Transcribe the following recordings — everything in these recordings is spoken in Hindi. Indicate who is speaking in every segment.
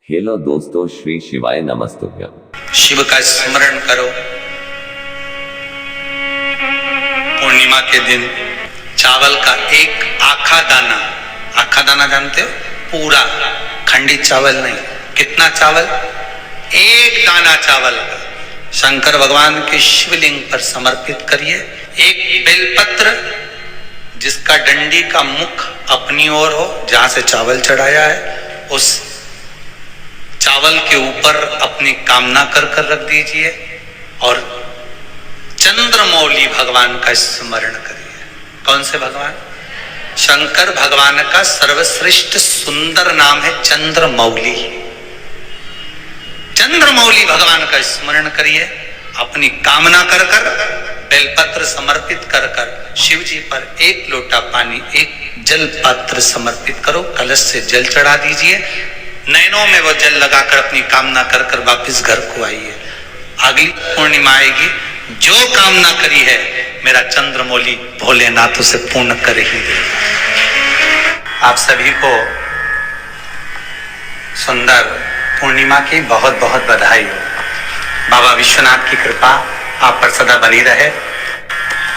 Speaker 1: हेलो दोस्तों, श्री शिवाय नमस्तुभ्यम।
Speaker 2: शिव का स्मरण करो। पूर्णिमा के दिन चावल का एक आखा दाना जानते हो? पूरा खंडित चावल नहीं। कितना चावल? एक दाना चावल का शंकर भगवान के शिवलिंग पर समर्पित करिए। एक बेलपत्र जिसका डंडी का मुख अपनी ओर हो, जहां से चावल चढ़ाया है, उस चावल के ऊपर अपनी कामना कर रख दीजिए और चंद्रमौली भगवान का स्मरण करिए। कौन से भगवान? शंकर भगवान का सर्वश्रेष्ठ सुंदर नाम है चंद्रमौली। चंद्रमौली भगवान का स्मरण करिए। अपनी कामना कर बेलपत्र समर्पित कर शिव जी पर एक लोटा पानी, एक जल पात्र समर्पित करो। कलश से जल चढ़ा दीजिए। नैनों में वो जल लगाकर अपनी कामना कर वापिस घर को आइए। अगली पूर्णिमा आएगी, जो कामना करी है मेरा चंद्रमौली भोलेनाथ उसे पूर्ण कर ही दे। आप सभी को सुंदर पूर्णिमा की बहुत बहुत बधाई हो। बाबा विश्वनाथ की कृपा आप पर सदा बनी रहे।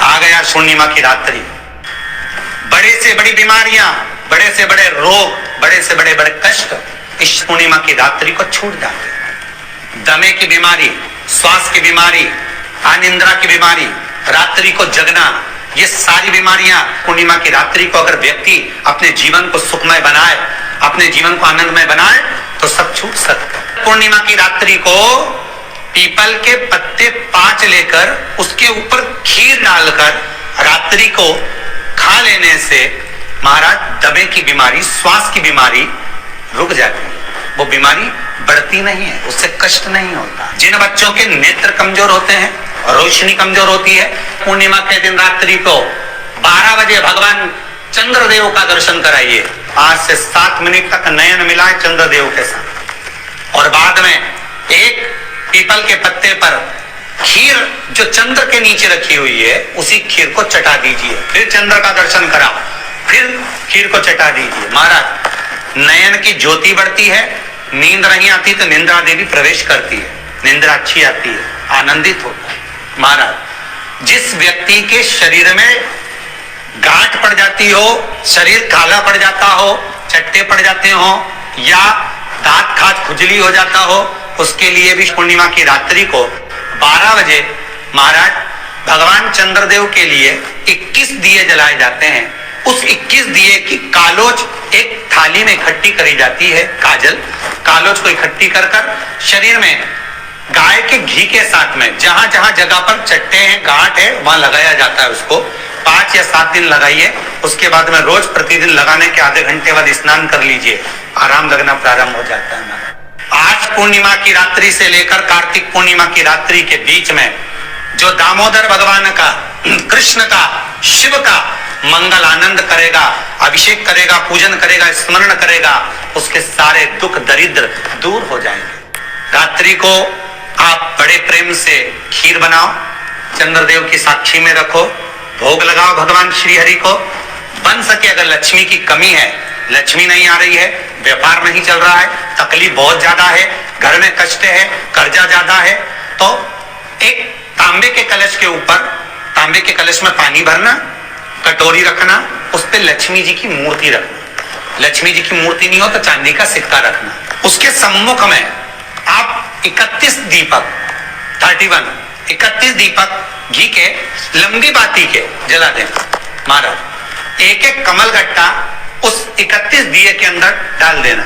Speaker 2: आ गया पूर्णिमा की रात्रि। बड़े से बड़ी बीमारियां, बड़े से बड़े रोग, बड़े से बड़े कष्ट इस पूर्णिमा की रात्रि को छूट जाते हैं। दमे की बीमारी, श्वास की बीमारी, अनिद्रा की बीमारी, रात्रि को जगना, ये सारी बीमारियां पूर्णिमा की रात्रि को अगर व्यक्ति अपने जीवन को सुखमय बनाए, अपने जीवन को आनंदमय बनाए तो सब छूट सकता है। पूर्णिमा की रात्रि को पीपल के पत्ते 5 लेकर उसके ऊपर खीर डालकर रात्रि को खा लेने से महाराज दमे की बीमारी, श्वास की बीमारी रुक जाती है। वो बीमारी बढ़ती नहीं है, उससे कष्ट नहीं होता। जिन बच्चों के नेत्र कमजोर होते हैं, रोशनी कमजोर होती है, पूर्णिमा के दिन रात्रि को 12 बजे भगवान चंद्रदेव का दर्शन कराइए। 5 से 7 मिनट तक नयन मिलाए चंद्रदेव के साथ और बाद में एक पीपल के पत्ते पर खीर जो चंद्र के नीचे रखी हुई है, उसी खीर को चटा दीजिए। फिर चंद्र का दर्शन कराओ, फिर खीर को चटा दीजिए। महाराज नयन की ज्योति बढ़ती है। नींद नहीं आती तो निंद्रा देवी प्रवेश करती है, निंद्रा अच्छी आती है, आनंदित होता है। महाराज जिस व्यक्ति के शरीर में गांठ पड़ जाती हो, शरीर काला पड़ जाता हो, चट्टे पड़ जाते हो या दांत खाज खुजली हो जाता हो, उसके लिए भी पूर्णिमा की रात्रि को 12 बजे महाराज भगवान चंद्रदेव के लिए 21 दिए जलाए जाते हैं। उस 21 दिए की कालोज एक थाली में इकट्ठी करी जाती है। कालोज को इकट्ठी कर शरीर में गाय के घी के साथ में जहां जहां जगह पर चट्टे हैं, गांठ है, वहां लगाया जाता है। उसको 5 या 7 दिन लगाइए। उसके बाद में रोज प्रतिदिन लगाने के आधे घंटे बाद स्नान कर लीजिए, आराम लगना प्रारंभ हो जाता है। आज पूर्णिमा की रात्रि से लेकर कार्तिक पूर्णिमा की रात्रि के बीच में जो दामोदर भगवान का, कृष्ण का, शिव का मंगल आनंद करेगा, अभिषेक करेगा, पूजन करेगा, स्मरण करेगा, उसके सारे दुख दरिद्र दूर हो जाएंगे। रात्रि को आप बड़े प्रेम से खीर बनाओ, चंद्रदेव की साक्षी में रखो, भोग लगाओ भगवान श्री हरि को। बन सके अगर लक्ष्मी की कमी है, लक्ष्मी नहीं आ रही है, व्यापार नहीं चल रहा है, तकलीफ बहुत ज्यादा है, घर में कष्ट है, कर्जा ज्यादा है, तो एक तांबे के कलश के ऊपर, तांबे के कलश में पानी भरना, कटोरी रखना, उस पे लक्ष्मी जी की मूर्ति रखना। लक्ष्मी जी की मूर्ति नहीं हो तो चांदी का सिक्का रखना। उसके सम्मुख में आप 31 दीपक घी के लंबी बाती के जला दें। महाराज एक एक कमल गट्टा उस 31 दिए के अंदर डाल देना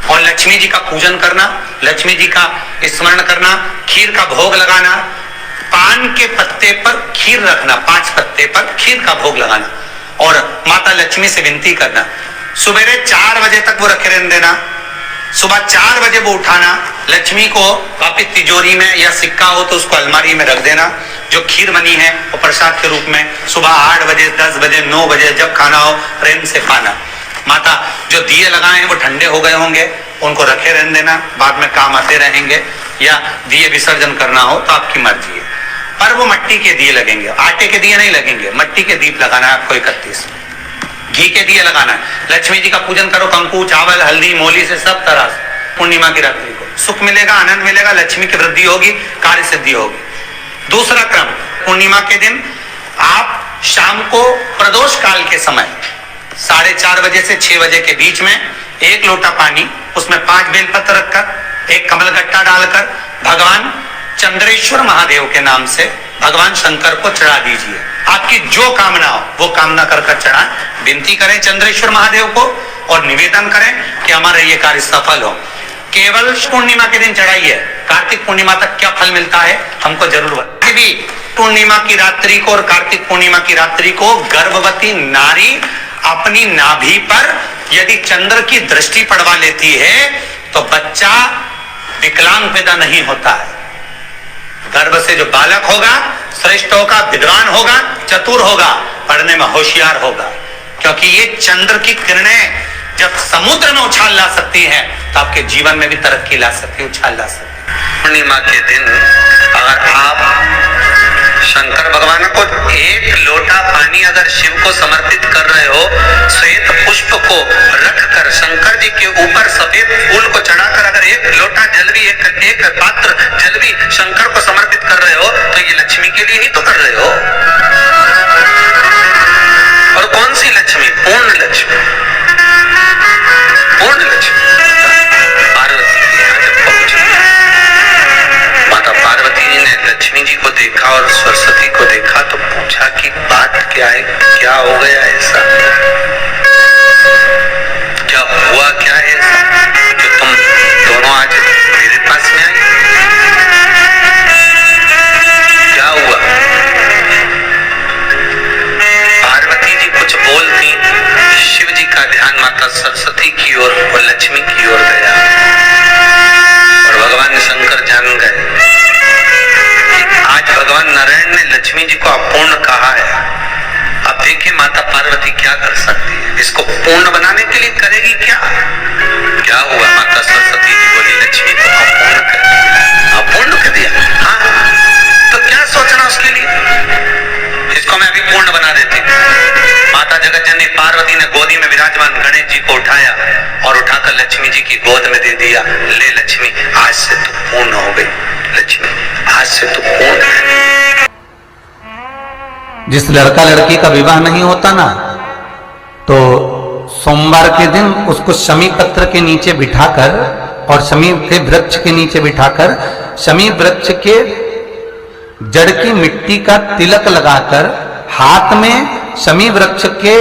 Speaker 2: और लक्ष्मी जी का पूजन करना, लक्ष्मी जी का स्मरण करना, खीर का भोग लगाना। पान के पत्ते पर खीर रखना, 5 पत्ते पर खीर का भोग लगाना और माता लक्ष्मी से विनती करना। सुबह 4 बजे तक वो रखे रहने देना। सुबह 4 बजे वो उठाना, लक्ष्मी को वापिस तिजोरी में या सिक्का हो तो उसको अलमारी में रख देना। जो खीर बनी है वो प्रसाद के रूप में सुबह 8 बजे, 10 बजे, 9 बजे जब खाना हो प्रेम से खाना। माता जो दिए लगाए हैं वो ठंडे हो गए होंगे, उनको रखे रहने देना, बाद में काम आते रहेंगे, या दिए विसर्जन करना हो तो आपकी मर्जी है। पर वो मिट्टी के दिए लगेंगे, आटे के दिए नहीं लगेंगे, मिट्टी के दीप लगाना है आपको। 31 घी के दिए लगाना है। लक्ष्मी जी का पूजन करो, कंकु, चावल, हल्दी, मोली से सब तरह से। पूर्णिमा की रात्रि को सुख मिलेगा, आनंद मिलेगा, लक्ष्मी की वृद्धि होगी, कार्य सिद्धि होगी। दूसरा क्रम, पूर्णिमा के दिन आप शाम को प्रदोष काल के समय 4:30 बजे से 6 बजे के बीच में 1 लोटा पानी, उसमें 5 बेलपत्र रखकर, 1 कमलगट्टा डालकर भगवान चंद्रेश्वर महादेव के नाम से भगवान शंकर को चढ़ा दीजिए। आपकी जो कामना हो वो कामना कर चढ़ाएं, विनती करें चंद्रेश्वर महादेव को और निवेदन करें कि हमारा ये कार्य सफल हो। केवल पूर्णिमा के दिन चढ़ाइए, कार्तिक पूर्णिमा तक क्या फल मिलता है हमको जरूर बताइए। भी पूर्णिमा की रात्रि को और कार्तिक पूर्णिमा की रात्रि को गर्भवती नारी अपनी नाभि पर यदि चंद्र की दृष्टि पड़वा लेती है तो बच्चा विकलांग पैदा नहीं होता है। गर्भ से जो बालक होगा श्रेष्ठ होगा, विद्वान होगा, चतुर होगा, पढ़ने में होशियार होगा, क्योंकि ये चंद्र की किरणें जब समुद्र में उछाल ला सकती हैं तो आपके जीवन में भी तरक्की ला सकती है, उछाल ला सकती है। पूर्णिमा के दिन अगर आप शंकर भगवान को 1 लोटा पानी अगर शिव को समर्पित कर रहे हो, श्वेत पुष्प को रखकर शंकर जी के ऊपर सफेद फूल को चढ़ाकर अगर 1 लोटा जल भी, एक पात्र जल भी शंकर को समर्पित कर रहे हो तो ये लक्ष्मी के लिए ही तो कर रहे हो। और कौन सी लक्ष्मी? पूर्ण लक्ष्मी, पूर्ण लक्ष्मी। पार्वती के यहाँ जब पहुंची, माता पार्वती जी ने लक्ष्मी जी को देखा और सरस्वती को देखा तो पूछा कि बात क्या है, क्या हो गया ऐसा, क्या हुआ, क्या है ऐसा कि तुम दोनों आज मेरे पास में आई, क्या हुआ? पार्वती जी कुछ बोलती, शिव जी का ध्यान माता सरस्वती की ओर और लक्ष्मी की ओर गया और भगवान शंकर जान गए कि आज भगवान नारायण ने लक्ष्मी जी को अपूर्ण कहा है। अब देखिए माता पार्वती क्या कर सकती है, इसको पूर्ण बनाने के लिए करेगी क्या? क्या हुआ? माता सरस्वती जी बोली लक्ष्मी को अपूर्ण कर दिया, अपूर्ण कर दिया। हाँ, तो क्या सोचना उसके लिए, इसको मैं अभी पूर्ण बना देती। माता जगत जननी पार्वती ने गोदी में विराजमान गणेश जी को उठाया और उठाकर लक्ष्मी जी की गोद में दे दिया। ले लक्ष्मी, आज से तू पूर्ण हो गई, लक्ष्मी आज से तू पूर्ण है।
Speaker 3: जिस लड़का लड़की का विवाह नहीं होता ना, तो सोमवार के दिन उसको शमी पत्र के नीचे बिठाकर और शमी के वृक्ष के नीचे बिठाकर शमी वृक्ष के जड़ की मिट्टी का तिलक लगाकर हाथ में शमी वृक्ष के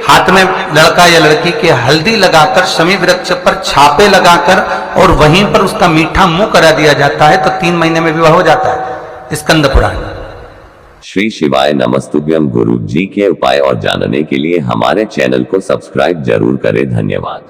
Speaker 3: हाथ में लड़का या लड़की के हल्दी लगाकर शमी वृक्ष पर छापे लगाकर और वहीं पर उसका मीठा मुंह करा दिया जाता है तो 3 महीने में विवाह हो जाता है। स्कंद पुराण।
Speaker 1: श्री शिवाय नमस्तुभ्यम। गुरु जी के उपाय और जानने के लिए हमारे चैनल को सब्सक्राइब जरूर करें। धन्यवाद।